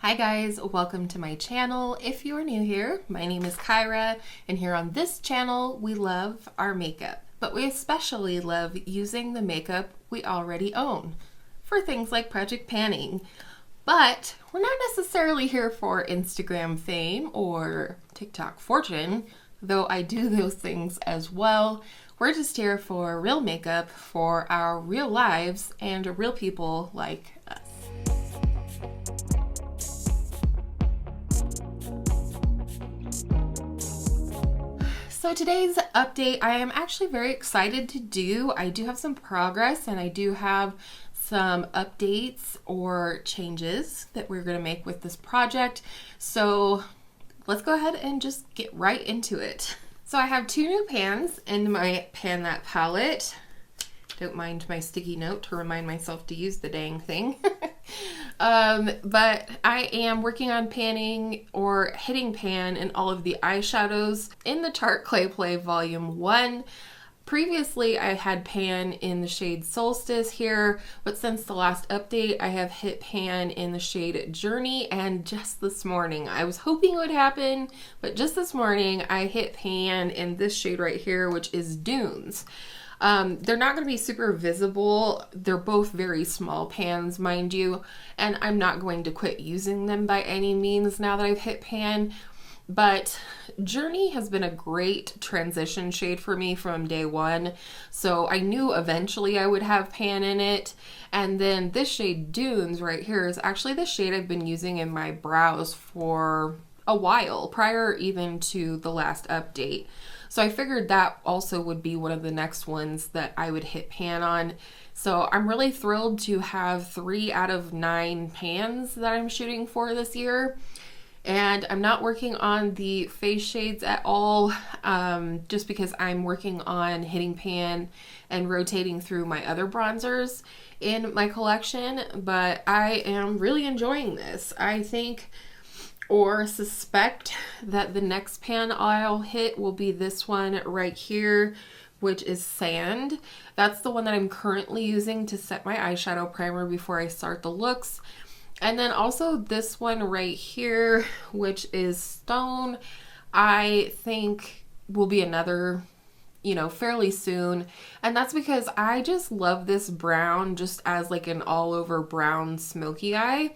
Hi guys, welcome to my channel. If you are new here, my name is Kyra, and here on this channel we love our makeup, but we especially love using the makeup we already own for things like project panning. But we're not necessarily here for Instagram fame or TikTok fortune, though I do those things as well. We're just here for real makeup for our real lives and real people like us. So today's update I am actually very excited to do. I do have some progress and I do have some updates or changes that we're going to make with this project. So let's go ahead and just get right into it. So I have two new pans in my Pan That palette. Don't mind my sticky note to remind myself to use the dang thing. But I am working on panning or hitting pan in all of the eyeshadows in the Tarte Clay Volume 1. Previously, I had pan in the shade Solstice here, but since the last update, I have hit pan in the shade Journey, and just this morning, I was hoping it would happen, but just this morning, I hit pan in this shade right here, which is Dunes. They're not going to be super visible. They're both very small pans, mind you, and I'm not going to quit using them by any means now that I've hit pan. But Journey has been a great transition shade for me from day one, so I knew eventually I would have pan in it. And then this shade Dunes right here is actually the shade I've been using in my brows for a while, prior even to the last update. So I figured that also would be one of the next ones that I would hit pan on. So I'm really thrilled to have 3 out of 9 pans that I'm shooting for this year. And I'm not working on the face shades at all, just because I'm working on hitting pan and rotating through my other bronzers in my collection. But I am really enjoying this. I think or suspect that the next pan I'll hit will be this one right here, which is Sand. That's the one that I'm currently using to set my eyeshadow primer before I start the looks. And then also this one right here, which is Stone, I think will be another, fairly soon. And that's because I just love this brown just as like an all over brown smoky eye.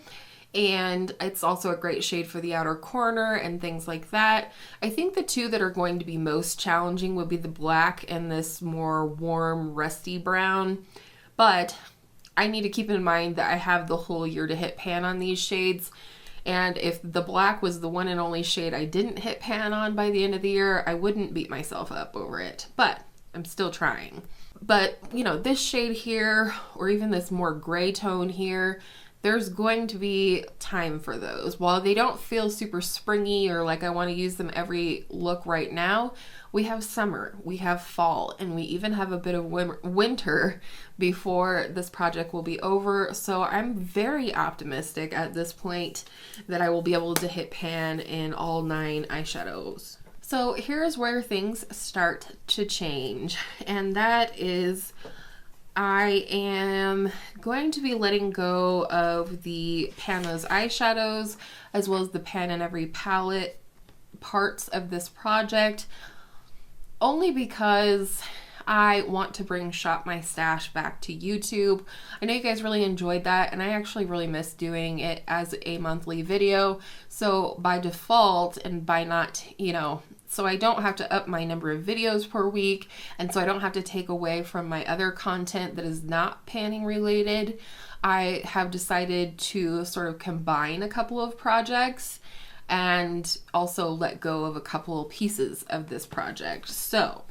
And it's also a great shade for the outer corner and things like that. I think the two that are going to be most challenging would be the black and this more warm rusty brown. But I need to keep in mind that I have the whole year to hit pan on these shades. And if the black was the one and only shade I didn't hit pan on by the end of the year, I wouldn't beat myself up over it. But I'm still trying. But, this shade here, or even this more gray tone here, there's going to be time for those. While they don't feel super springy or like I want to use them every look right now, we have summer, we have fall, and we even have a bit of winter before this project will be over. So I'm very optimistic at this point that I will be able to hit pan in all 9 eyeshadows. So here's where things start to change, and that is I am going to be letting go of the pan those eyeshadows as well as the pan in every palette parts of this project, only because I want to bring Shop My Stash back to YouTube. I know you guys really enjoyed that, and I actually really miss doing it as a monthly video. So by default, and by not, so I don't have to up my number of videos per week, and so I don't have to take away from my other content that is not panning related, I have decided to sort of combine a couple of projects and also let go of a couple pieces of this project. So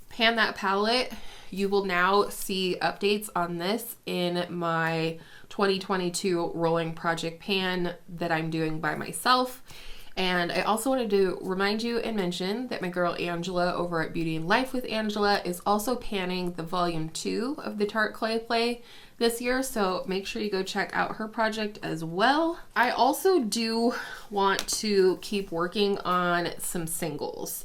Pan That palette, you will now see updates on this in my 2022 rolling project pan that I'm doing by myself. And I also wanted to remind you and mention that my girl Angela over at Beauty and Life with Angela is also panning the volume 2 of the Tarte Clay this year, so make sure you go check out her project as well. I also do want to keep working on some singles.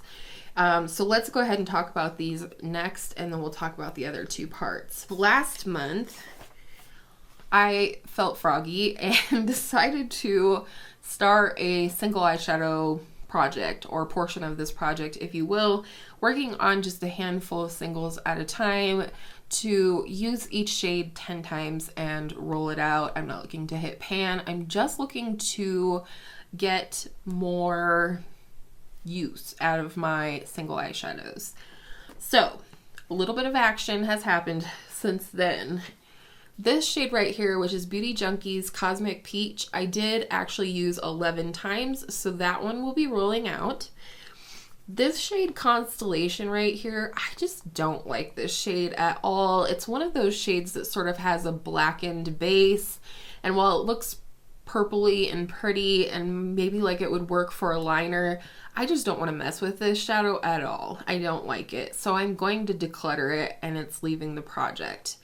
So let's go ahead and talk about these next, and then we'll talk about the other 2 parts. Last month, I felt froggy and decided to start a single eyeshadow project, or portion of this project, if you will, working on just a handful of singles at a time to use each shade 10 times and roll it out. I'm not looking to hit pan. I'm just looking to get more use out of my single eyeshadows. So a little bit of action has happened since then. This shade right here, which is Beauty Junkie's Cosmic Peach, I did actually use 11 times, so that one will be rolling out. This shade Constellation right here, I just don't like this shade at all. It's one of those shades that sort of has a blackened base, and while it looks purpley and pretty and maybe like it would work for a liner, I just don't want to mess with this shadow at all. I don't like it, so I'm going to declutter it, and it's leaving the project.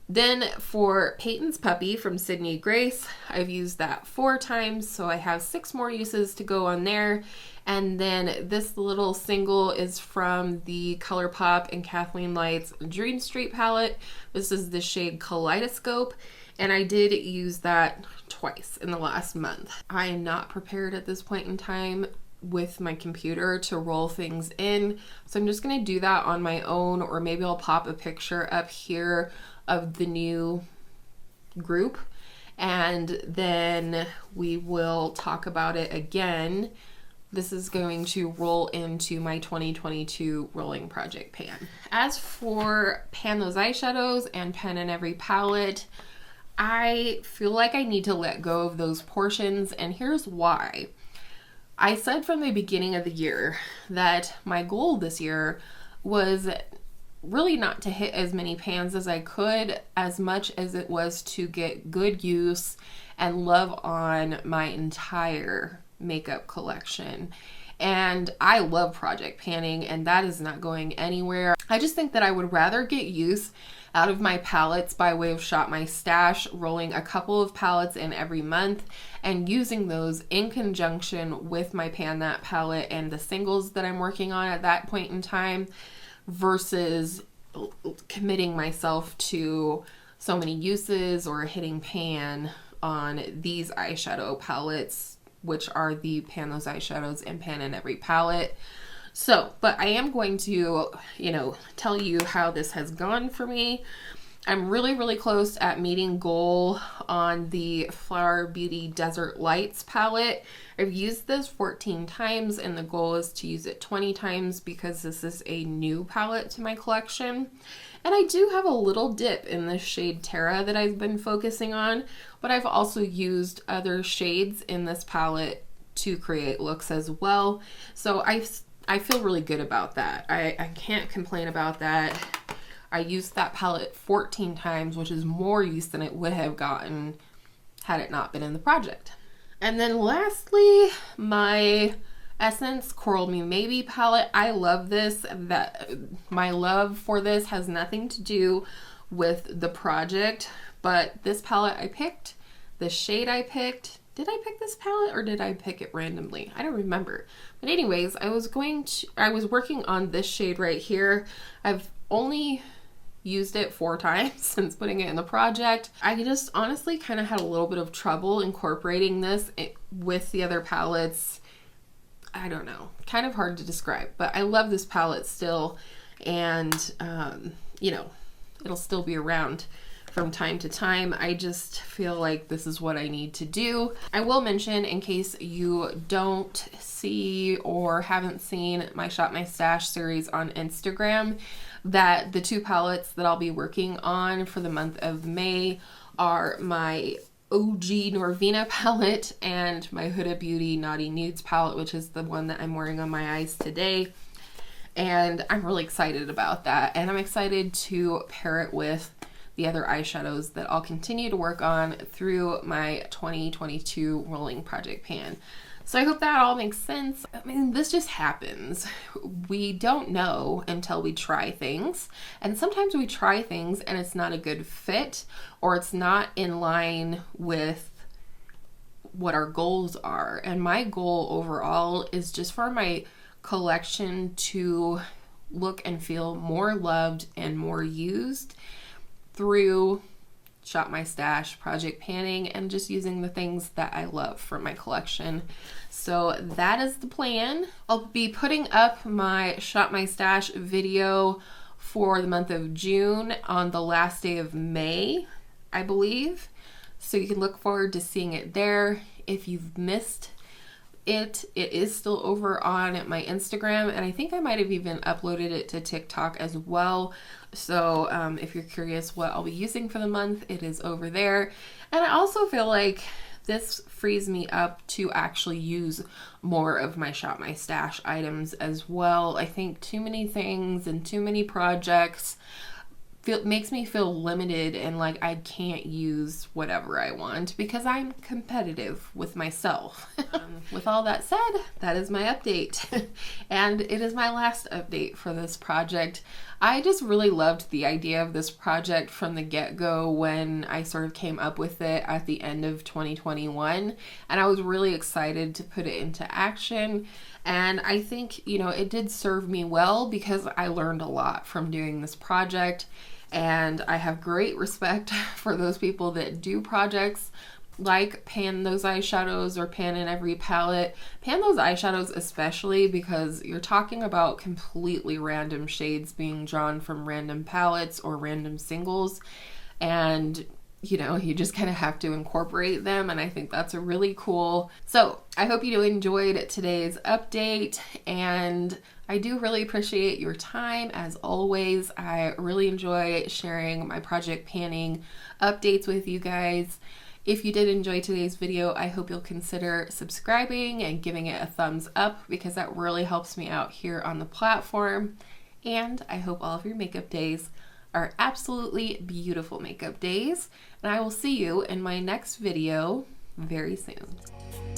Then for Peyton's Puppy from Sydney Grace, I've used that 4 times, so I have 6 more uses to go on there. And then this little single is from the ColourPop and Kathleen Light's Dream Street palette. This is the shade Kaleidoscope, and I did use that twice in the last month. I am not prepared at this point in time with my computer to roll things in, so I'm just going to do that on my own, or maybe I'll pop a picture up here of the new group, and then we will talk about it again. This is going to roll into my 2022 rolling project pan. As for pan those eyeshadows and pan in every palette, I feel like I need to let go of those portions, and here's why. I said from the beginning of the year that my goal this year was really not to hit as many pans as I could, as much as it was to get good use and love on my entire makeup collection. And I love project panning, and that is not going anywhere. I just think that I would rather get use out of my palettes by way of Shop My Stash, rolling a couple of palettes in every month and using those in conjunction with my Pan That palette and the singles that I'm working on at that point in time, versus committing myself to so many uses or hitting pan on these eyeshadow palettes, which are the Pan Those Eyeshadows and Pan in Every palette. So, but I am going to, tell you how this has gone for me. I'm really, really close at meeting goal on the Flower Beauty Desert Lights palette. I've used this 14 times, and the goal is to use it 20 times because this is a new palette to my collection. And I do have a little dip in the shade Terra that I've been focusing on, but I've also used other shades in this palette to create looks as well. So I feel really good about that. I can't complain about that. I used that palette 14 times, which is more use than it would have gotten had it not been in the project. And then lastly, my Essence Coral Me Maybe palette. I love this. My love for this has nothing to do with the project, but this palette I picked, the shade I picked. Did I pick this palette or did I pick it randomly? I don't remember. But anyways, I was working on this shade right here. I've only used it 4 times since putting it in the project. I just honestly kind of had a little bit of trouble incorporating this with the other palettes. I don't know, kind of hard to describe, but I love this palette still, and it'll still be around from time to time. I just feel like this is what I need to do. I will mention, in case you don't see or haven't seen my Shop My Stash series on Instagram, that the 2 palettes that I'll be working on for the month of May are my OG Norvina palette and my Huda Beauty Naughty Nudes palette, which is the one that I'm wearing on my eyes today. And I'm really excited about that. And I'm excited to pair it with the other eyeshadows that I'll continue to work on through my 2022 rolling project pan. So I hope that all makes sense. I mean, this just happens. We don't know until we try things. And sometimes we try things and it's not a good fit, or it's not in line with what our goals are. And my goal overall is just for my collection to look and feel more loved and more used through Shop My Stash, project panning, and just using the things that I love from my collection. So that is the plan. I'll be putting up my Shop My Stash video for the month of June on the last day of May, I believe. So you can look forward to seeing it there. If you've missed it is still over on my Instagram, and I think I might have even uploaded it to TikTok as well. So if you're curious what I'll be using for the month, it is over there. And I also feel like this frees me up to actually use more of my Shop My Stash items as well. I think too many things and too many projects makes me feel limited and like I can't use whatever I want because I'm competitive with myself. With all that said, that is my update. And it is my last update for this project. I just really loved the idea of this project from the get-go when I sort of came up with it at the end of 2021, and I was really excited to put it into action. And I think, you know, it did serve me well because I learned a lot from doing this project. And I have great respect for those people that do projects like pan those eyeshadows or pan in every palette. Pan those eyeshadows especially because you're talking about completely random shades being drawn from random palettes or random singles. And you know, you just kind of have to incorporate them, and I think that's really cool. So I hope you enjoyed today's update, and I do really appreciate your time as always. I really enjoy sharing my project panning updates with you guys. If you did enjoy today's video, I hope you'll consider subscribing and giving it a thumbs up because that really helps me out here on the platform. And I hope all of your makeup days are absolutely beautiful makeup days, and I will see you in my next video very soon.